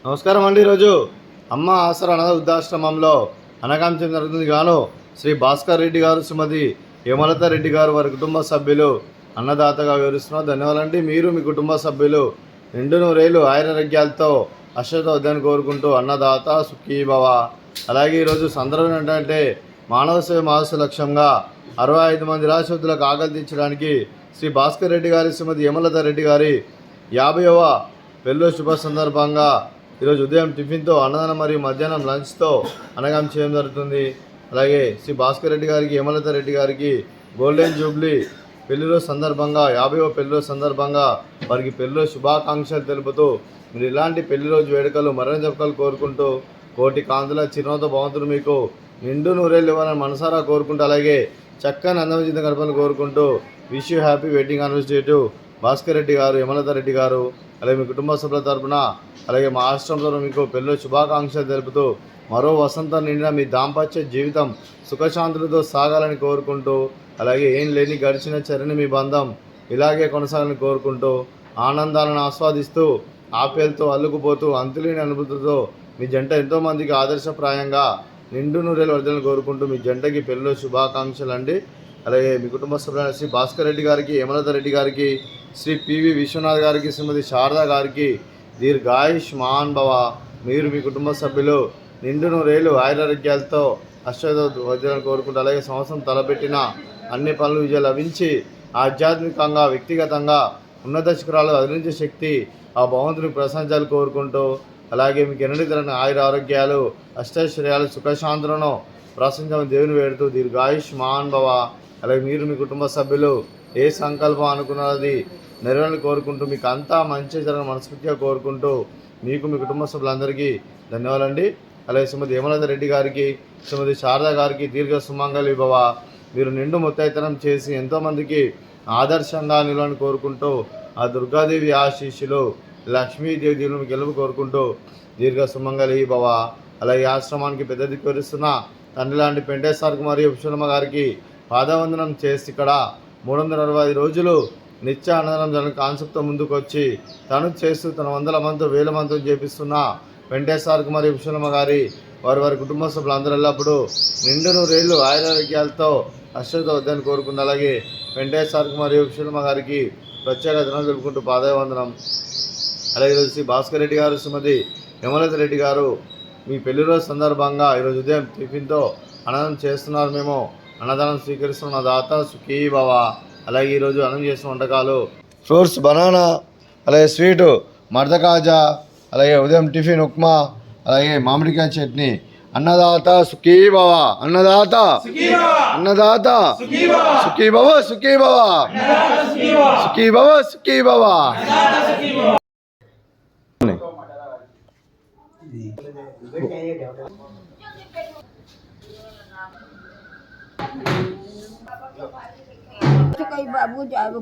నమస్కారం అండి. ఈరోజు అమ్మ ఆసరా అనాథ వృద్ధాశ్రమంలో అనగాంచం జరుగుతుంది గాను శ్రీ భాస్కర్ రెడ్డి గారు, శ్రీమతి హేమలత రెడ్డి గారు, వారి కుటుంబ సభ్యులు అన్నదాతగా వివరిస్తున్నారు. ధన్యవాదాలండి. మీరు మీ కుటుంబ సభ్యులు నిండు నూరేళ్ళు ఆయురారోగ్యాలతో అశ్వతోద్యాన్ని కోరుకుంటూ అన్నదాత సుఖీభవ. అలాగే ఈరోజు సందర్భం ఏంటంటే మానవ సేవ మానస లక్ష్యంగా 65 మంది నిరాశ్రితులకు ఆకలి తీర్చడానికి శ్రీ భాస్కర్ రెడ్డి గారి, శ్రీమతి హేమలత రెడ్డి గారి 50వ పెళ్ళి శుభ సందర్భంగా ఈరోజు ఉదయం టిఫిన్తో అన్నదానం మరియు మధ్యాహ్నం లంచ్తో అనగాం చేయడం జరుగుతుంది. అలాగే శ్రీ భాస్కర్ రెడ్డి గారికి, హేమలత రెడ్డి గారికి గోల్డెన్ జూబ్లీ పెళ్లిరోజు సందర్భంగా 50వ పెళ్లిరోజు సందర్భంగా వారికి పెళ్లిరోజు శుభాకాంక్షలు తెలుపుతూ మీరు ఇలాంటి పెళ్లిరోజు వేడుకలు మరణం జపకాలు కోరుకుంటూ కోటి కాంతుల చిరునవ్వుతో భగవంతుడు మీకు నిండు నూరేళ్ళు ఇవ్వాలని మనసారా కోరుకుంటూ, అలాగే చక్కని అందమైన గడపని కోరుకుంటూ wish you happy wedding anniversary to Bhaskar Reddy గారు, హేమలత రెడ్డి గారు. అలాగే మీ కుటుంబ సభ్యుల తరపున అలాగే మా ఆశ్రమంలో మీకు పెళ్ళి శుభాకాంక్షలు తెలుపుతూ మరో వసంతం నిండిన మీ దాంపత్య జీవితం సుఖశాంతులతో సాగాలని కోరుకుంటూ, అలాగే ఏం లేని గడిచిన చరణి మీ బంధం ఇలాగే కొనసాగాలని కోరుకుంటూ, ఆనందాలను ఆస్వాదిస్తూ ఆప్యాయలతో అల్లుకుపోతూ అంతులేని అనుభూతితో మీ జంట ఎంతోమందికి ఆదర్శప్రాయంగా నిండు నూరేళ్ళు వర్ధనలు కోరుకుంటూ మీ జంటకి పెళ్ళిలో శుభాకాంక్షలు అండి. అలాగే మీ కుటుంబ సభ్యులైన శ్రీ భాస్కర్ రెడ్డి గారికి, హేమలత రెడ్డి గారికి, శ్రీ పివి విశ్వనాథ్ గారికి, శ్రీమతి శారదా గారికి దీర్ఘాయుష్మాన్ భవ. మీరు మీ కుటుంబ సభ్యులు నిండు నూరేళ్ళు ఆయురారోగ్యాలతో అష్టవైద్యాలను కోరుకుంటూ, అలాగే సంవత్సరం తలపెట్టిన అన్ని పనులు విజయం లభించి ఆధ్యాత్మికంగా వ్యక్తిగతంగా ఉన్నత శిఖరాలు అదిలించే శక్తి ఆ భగవంతునికి ప్రశంసాలు కోరుకుంటూ, అలాగే మీకు ఎన్నడూ తరని ఆయుర ఆరోగ్యాలు అష్టైశ్వర్యాలు సుఖశాంతులను ప్రశంసమని దేవుని వేడుతూ దీర్ఘాయుష్మాన్ భవ. అలాగే మీరు మీ కుటుంబ సభ్యులు ఏ సంకల్పం అనుకున్నది నెరవేరని కోరుకుంటూ మీకు అంతా మంచి జరగని మనస్ఫూర్తిగా కోరుకుంటూ మీకు మీ కుటుంబ సభ్యులందరికీ ధన్యవాదాలండి. అలాగే శ్రీమతి హేమలత రెడ్డి గారికి, శ్రీమతి శారదా గారికి దీర్ఘ సుమంగళి భవ. మీరు నిండు ముత్తైతనం చేసి ఎంతోమందికి ఆదర్శంగా నిలవని కోరుకుంటూ ఆ దుర్గాదేవి ఆశీస్సులు లక్ష్మీదేవి దీవులను గెలుపు కోరుకుంటూ దీర్ఘ సుమంగళి భవ. అలాగే ఆశ్రమానికి పెద్ద దిక్కువరిస్తున్న తండ్రి లాంటి పెంటేశ్వర్కి మరియు విశ్వనమ్మ గారికి పాదవందనం చేసి ఇక్కడ 365 రోజులు నిత్య అన్నదానం జరగని కాన్సెప్ట్తో ముందుకు వచ్చి తను చేస్తూ తన 100 మందితో 1000 మందితో చేపిస్తున్న వెంకటేశ్వర్కి మరియు విశ్వనమ్మ గారి వారి కుటుంబ సభ్యులందరూ ఎల్లప్పుడూ నిండు నూరేళ్ళు ఆయురారోగ్యాలతో అశ్వతో వద్దని కోరుకుంటూ, అలాగే వెంకటేశ్వర్కి మరియు విశ్వనమ్మ గారికి ప్రత్యేక దినం తెలుపుకుంటూ పాదవందనం. అలాగే ఈరోజు శ్రీ భాస్కర్ రెడ్డి గారు, శ్రీమతి హేమలత రెడ్డి గారు మీ పెళ్లి రోజు సందర్భంగా ఈరోజు ఉదయం టిఫిన్తో అన్నదానం చేస్తున్నారు. మేము అన్నదానం స్వీకరిస్తున్న దాత సుఖీ భవ. అలాగే ఈరోజు అన్నం చేసిన వంటకాలు ఫ్రూట్స్ బనానా, అలాగే స్వీటు మర్ద కాజా, అలాగే ఉదయం టిఫిన్ ఉప్మా, అలాగే మామిడికాయ చట్నీ. అన్నదాత సుఖీ భవ, అన్నదాత అన్నదాత సుఖీ భవ, సుఖీ భవ, సుఖీ భవ, సుఖీ భవ. कई बाबू जागो